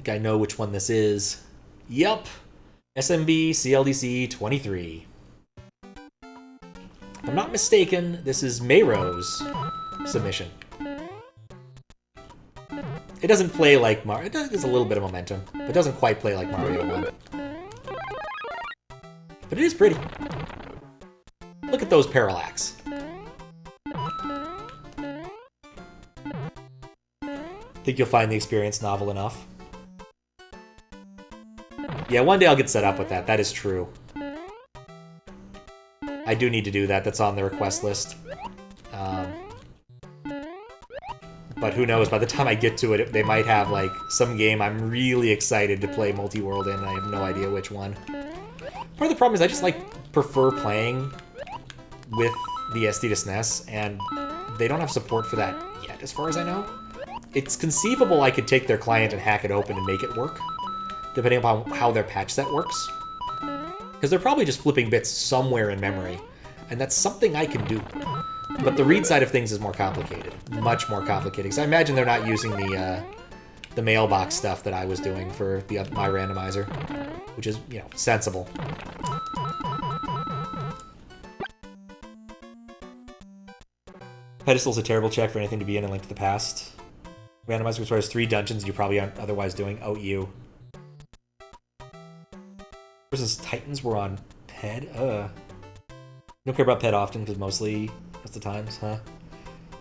think I know which one this is. Yep. SMB CLDC2023. If I'm not mistaken, this is Mayro's submission. It doesn't play like Mario. It has a little bit of momentum, but it doesn't quite play like Mario 1. But it is pretty. Look at those parallax. Think you'll find the experience novel enough? Yeah, one day I'll get set up with that. That is true. I do need to do that. That's on the request list. But who knows, by the time I get to it, they might have, like, some game I'm really excited to play multi-world in, and I have no idea which one. Part of the problem is I just, like, prefer playing with the SD to SNES, and they don't have support for that yet, as far as I know. It's conceivable I could take their client and hack it open and make it work, depending upon how their patch set works. Because they're probably just flipping bits somewhere in memory, and that's something I can do. But the read side of things is more complicated. Much more complicated. Because I imagine they're not using the mailbox stuff that I was doing for my randomizer. Which is, you know, sensible. Pedestal's a terrible check for anything to be in Link to the Past. Randomizer requires 3 dungeons you probably aren't otherwise doing. Oh, you. Versus Titans were on Ped? Don't care about Ped often, because mostly... What's the times, huh?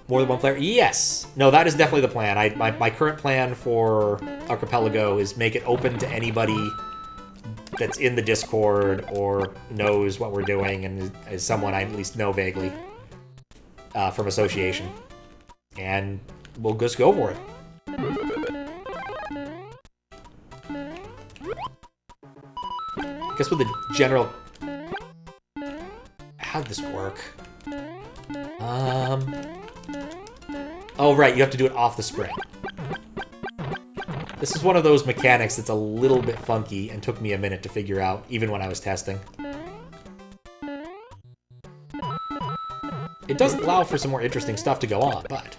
More than one player? Yes! No, that is definitely the plan. My current plan for Archipelago is make it open to anybody that's in the Discord or knows what we're doing and is someone I at least know vaguely from association. And we'll just go for it. I guess with the general... How'd this work? Oh, right, you have to do it off the spring. This is one of those mechanics that's a little bit funky and took me a minute to figure out, even when I was testing. It does allow for some more interesting stuff to go on, but...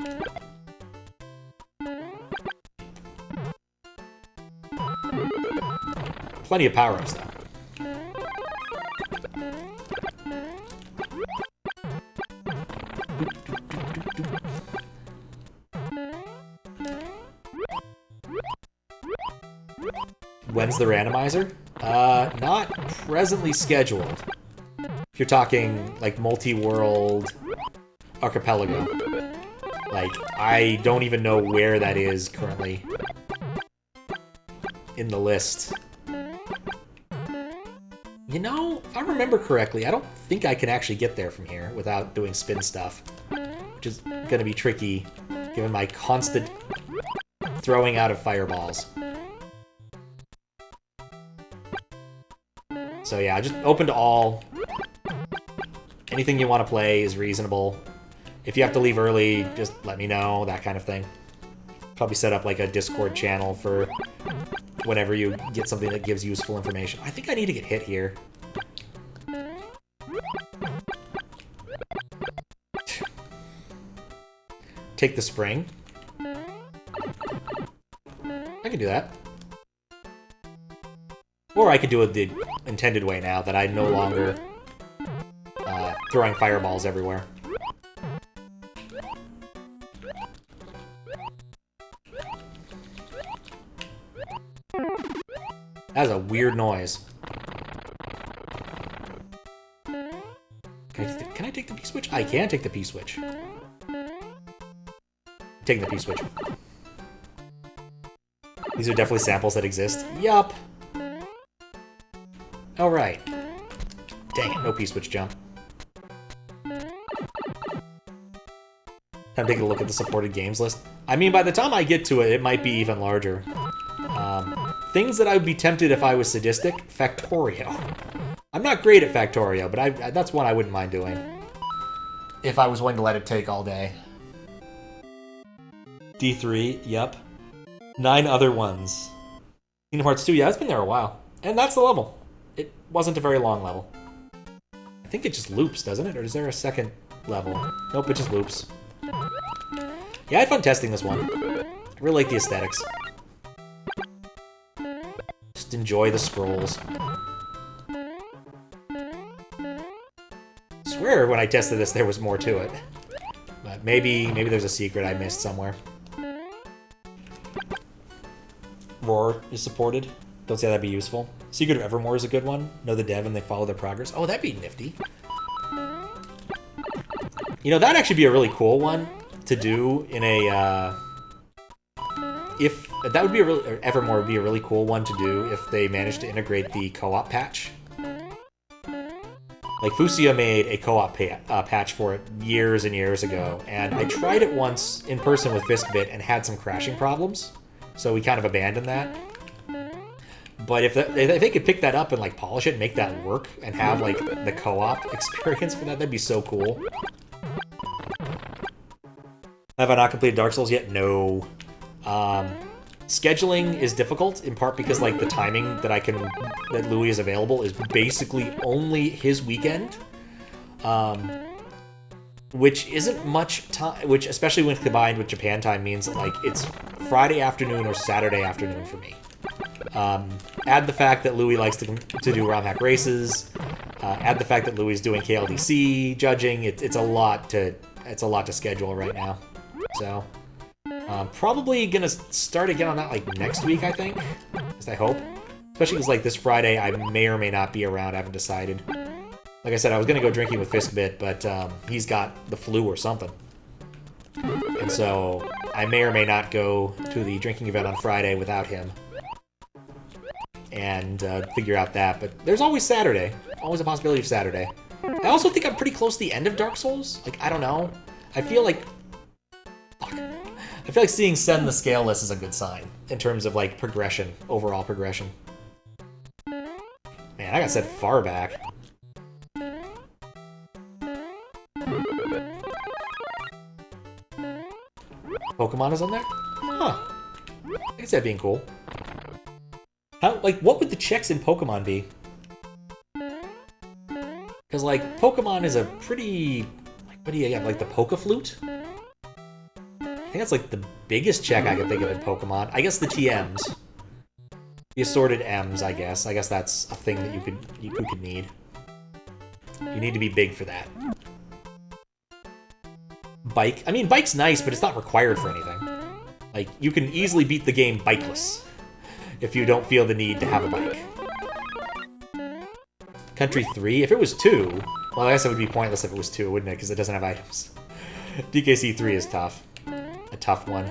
Plenty of power-ups, though. When's the randomizer? Not presently scheduled. If you're talking, like, multi-world Archipelago. Like, I don't even know where that is currently in the list. You know, if I remember correctly, I don't think I can actually get there from here without doing spin stuff. Which is gonna be tricky, given my constant throwing out of fireballs. So yeah, just open to all. Anything you want to play is reasonable. If you have to leave early, just let me know, that kind of thing. Probably set up like a Discord channel for whenever you get something that gives useful information. I think I need to get hit here. Take the spring. I can do that. Or I could do it the intended way now, that I'm no longer throwing fireballs everywhere. That is a weird noise. Can I take the P-switch? I can take the P-switch. Taking the P-switch. These are definitely samples that exist. Yup. Alright. Dang it, no P-switch jump. Time to take a look at the supported games list. I mean, by the time I get to it, it might be even larger. Things that I would be tempted if I was sadistic. Factorio. I'm not great at Factorio, but that's one I wouldn't mind doing. If I was willing to let it take all day. D3, yep. 9 other ones. Kingdom Hearts 2, yeah, it's been there a while. And that's the level. It wasn't a very long level. I think it just loops, doesn't it? Or is there a second level? Nope, it just loops. Yeah, I had fun testing this one. I really like the aesthetics. Just enjoy the scrolls. I swear when I tested this there was more to it. But maybe there's a secret I missed somewhere. Roar is supported. Don't say that'd be useful. Secret of Evermore is a good one. Know the dev and they follow their progress. Oh, that'd be nifty. You know, that'd actually be a really cool one to do in a, if that would be a really, or Evermore would be a really cool one to do if they managed to integrate the co-op patch. Like, Fusia made a co-op patch for it years and years ago, and I tried it once in person with Fiskbit and had some crashing problems, so we kind of abandoned that. But if they could pick that up and, like, polish it and make that work and have, like, the co-op experience for that, that'd be so cool. Have I not completed Dark Souls yet? No. Scheduling is difficult, in part because, like, the timing that Louis is available is basically only his weekend. Which isn't much time, which, especially when combined with Japan time, means that, like, it's Friday afternoon or Saturday afternoon for me. Add the fact that Louis likes to do ROM hack races. Add the fact that Louis is doing KLDC judging. It's a lot to schedule right now. So, probably gonna start again on that, like, next week, I think. At least I hope. Especially because, like, this Friday I may or may not be around. I haven't decided. Like I said, I was gonna go drinking with Fiskbit, but he's got the flu or something. And so I may or may not go to the drinking event on Friday without him. And figure out that. But there's always Saturday. Always a possibility of Saturday. I also think I'm pretty close to the end of Dark Souls. Like, I don't know. I feel like seeing Send the scale list is a good sign in terms of, like, progression, overall progression. Man, I got set far back. Pokemon is on there? Huh. I guess that'd be cool. How, like, what would the checks in Pokemon be? Because, like, Pokemon is a pretty... Like, what do you have? Like, the Poke-Flute? I think that's, like, the biggest check I can think of in Pokemon. I guess the TMs. The assorted M's, I guess. I guess that's a thing that you could need. You need to be big for that. Bike. I mean, bike's nice, but it's not required for anything. Like, you can easily beat the game bikeless if you don't feel the need to have a bike. Country 3? If it was 2, well, I guess it would be pointless if it was 2, wouldn't it? Because it doesn't have items. DKC 3 is tough. A tough one.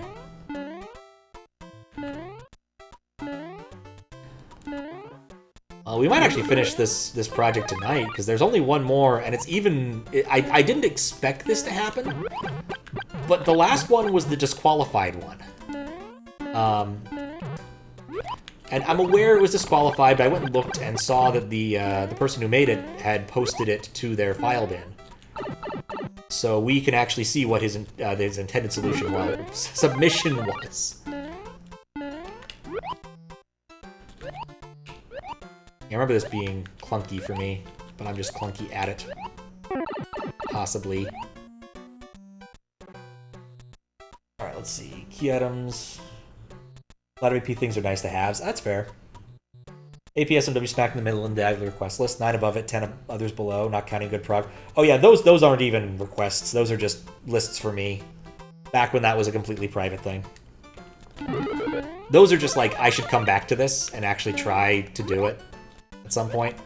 We might actually finish this project tonight, because there's only one more, and it's even... I didn't expect this to happen, but the last one was the disqualified one. And I'm aware it was disqualified, but I went and looked and saw that the person who made it had posted it to their file bin. So we can actually see what his intended submission was. I remember this being clunky for me, but I'm just clunky at it. Possibly. Alright, let's see. Key items. A lot of AP things are nice to have. That's fair. AP SMW smack in the middle in the diagonal request list. 9 above it, 10 others below, not counting good prog. Oh yeah, those aren't even requests. Those are just lists for me. Back when that was a completely private thing. Those are just like, I should come back to this and actually try to do it at some point.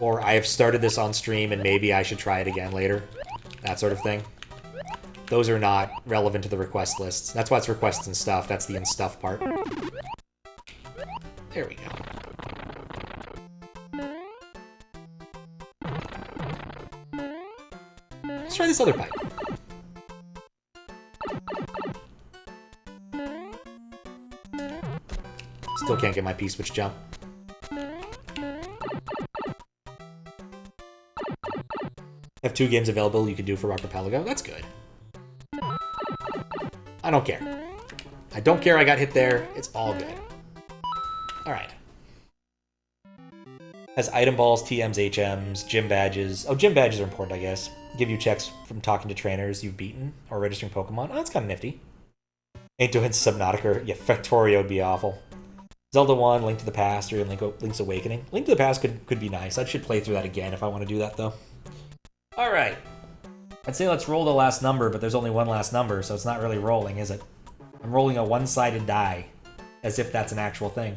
Or I have started this on stream and maybe I should try it again later. That sort of thing. Those are not relevant to the request lists. That's why it's requests and stuff. That's the and stuff part. There we go. Let's try this other pipe. Still can't get my P-switch jump. Have 2 games available you can do for Archipelago. That's good. I don't care. I don't care I got hit there. It's all good. Alright. Has item balls, TMs, HMs, gym badges. Oh, gym badges are important, I guess. Give you checks from talking to trainers you've beaten or registering Pokemon. Oh, that's kind of nifty. Ain't doing Subnautica. Yeah, Factorio would be awful. Zelda 1, Link to the Past, or even Link's Awakening. Link to the Past could be nice. I should play through that again if I want to do that, though. Alright. I'd say let's roll the last number, but there's only one last number, so it's not really rolling, is it? I'm rolling a one-sided die, as if that's an actual thing.